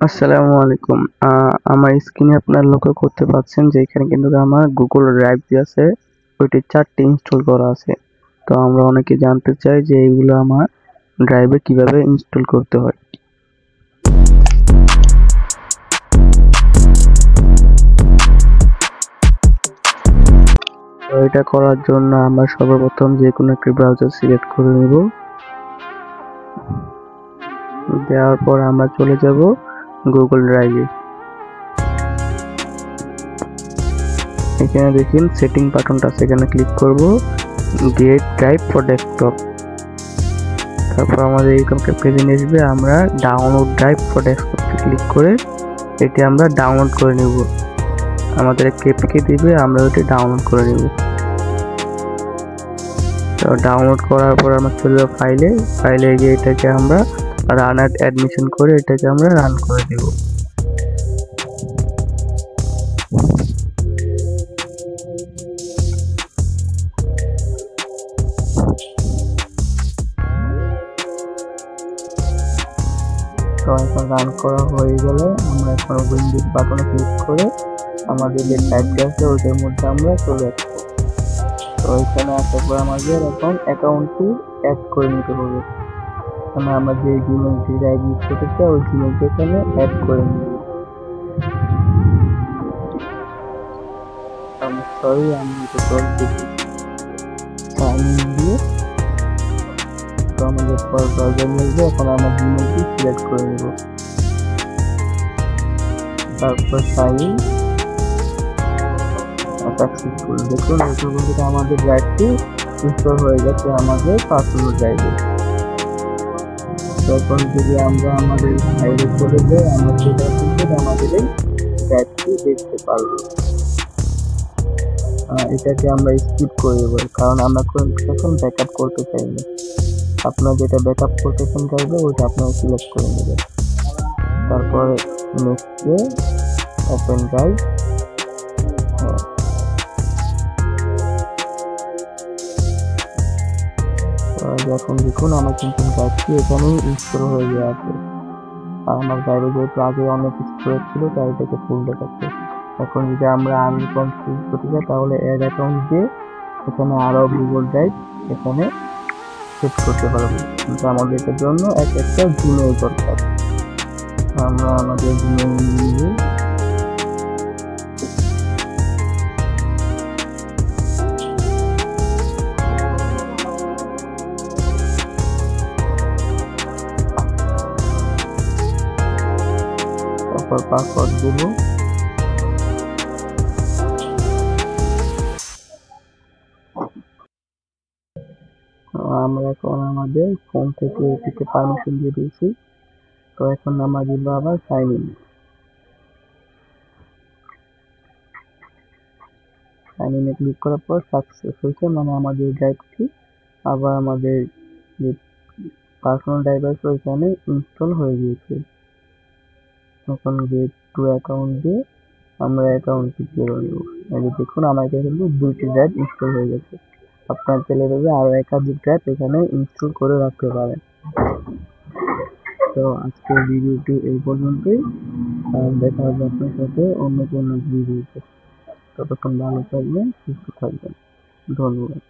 আসসালামু আলাইকুম। আমার স্ক্রিনে আপনারা লক্ষ্য করতে পাচ্ছেন যে এখানে কিন্তু আমার গুগল ড্রাইভ যে আছে ওইটি ৪ টি ইনস্টল করা আছে। তো আমরা অনেকে জানতে চাই যে এইগুলো আমার ড্রাইভে কিভাবে ইনস্টল করতে হয়। তো এটা করার জন্য আমরা সর্বপ্রথম যেকোনো একটি ব্রাউজার সিলেক্ট করে নেব। দেওয়ার পর আমরা চলে যাব গুগল ড্রাইভে। এখানে দেখেন সেটিং বাটনটা আছে, এখানে ক্লিক করব, গেট ড্রাইভ ফর ডেস্কটপ। তারপর আমাদের এইরকম একটা পেজে নিয়ে আসবে, আমরা download drive for desktop click করে এটি আমরা ডাউনলোড করে নেব। আমাদের কেপিকে দিবে, আমরা ওটি ডাউনলোড করে নেব। তো ডাউনলোড করার পর আমরা চলে যাব ফাইলে গিয়ে এটাকে আমরা রান অ্যাডমিশন করে এটাকে আমরা রান করে দেব। তো এখন রান করা হয়ে গেলে আমরা এখন উইন্ডোজ বাটনে ক্লিক করে আমাদের যে টাইপটা আছে ওইটার মধ্যে আমরা চলে আসবো। তো এখানে আসার পর আমাদের এখন অ্যাকাউন্টটি অ্যাড করে নিতে হবে। এখানে আমরা যে জিমেলটি ড্রাইভ ইউজ করতে চাই ওই জিমেলটি এখানে অ্যাড করে নিব। আমি এটা করে দিচ্ছি সাইন ইন দিয়ে। তো আমাদের পর ব্রাউজার মিলবে, এখন আমরা জিমেলটি সিলেক্ট করে নেব। তারপর সাইন ইন সাকসেসফুল। দেখুন এটা আমাদের ড্রাইভটি ইনস্টল হয়ে গেছে আমাদের পার্সোনাল ড্রাইভে। তখন যদি আমরা আমাদের ফাইলে চলে যাই, আমরা সেটা কিন্তু আমাদের এই ড্রাইভটি দেখতে পারবো। এটাকে আমরা স্কিপ করে দেবো, কারণ আমরা এখন ব্যাকআপ করতে চাই না। আপনার যেটা ব্যাকআপ করতে চাইবে ওইটা আপনারা সিলেক্ট করে নেবেন। তারপরে নেক্সটে ওপেন ড্রাইভ। এখন দেখুন আমার কিন্তু ড্রাইভটি এখানেই ইনস্টল হয়ে গিয়ে আছে। আর আমার ড্রাইভে যেহেতু আগে অনেক স্টোরেজ ছিল তাই এটাকে ফুল দেখাচ্ছে। এখন যদি আমরা আনঅ্যাকাউন্ট চুজ করতে চাই তাহলে অ্যাড অ্যাকাউন্ট দিয়ে এখানে আরও গুগল ড্রাইভ এখানে সেট করতে পারবো। কিন্তু আমাদের এটার জন্য একটা জিমেইল দরকার। আমরা আমাদের জিমেইল নিয়ে তারপর পাসওয়ার্ড দেব। আমরা এখন আমাদের ফোন থেকে এটিকে পারমিশন দিয়ে দিয়েছি। তো এখন আমরা দিব আবার সাইন ইন। সাইন ইনে ক্লিক করার পর সাকসেস হয়েছে, মানে আমাদের ড্রাইভটি আবার আমাদের যে পার্সোনাল ড্রাইভ আছে ওইখানে ইনস্টল হয়ে গিয়েছে। এখন গেট টু অ্যাকাউন্ট দিয়ে আমরা অ্যাকাউন্টটি করে নেব। এই দেখুন আমার এখানে কিন্তু 2টি ড্রাইভ ইনস্টল হয়ে গেছে। আপনার চাইলে আরও একাধিক ড্রাইভ এখানে ইনস্টল করে রাখতে পারেন। তো আজকের ভিডিওটি এই পর্যন্তই। দেখা হবে আপনার সাথে অন্য কোনো ভিডিওতে। ততক্ষণ ভালো থাকবেন, সুস্থ থাকবেন। ধন্যবাদ।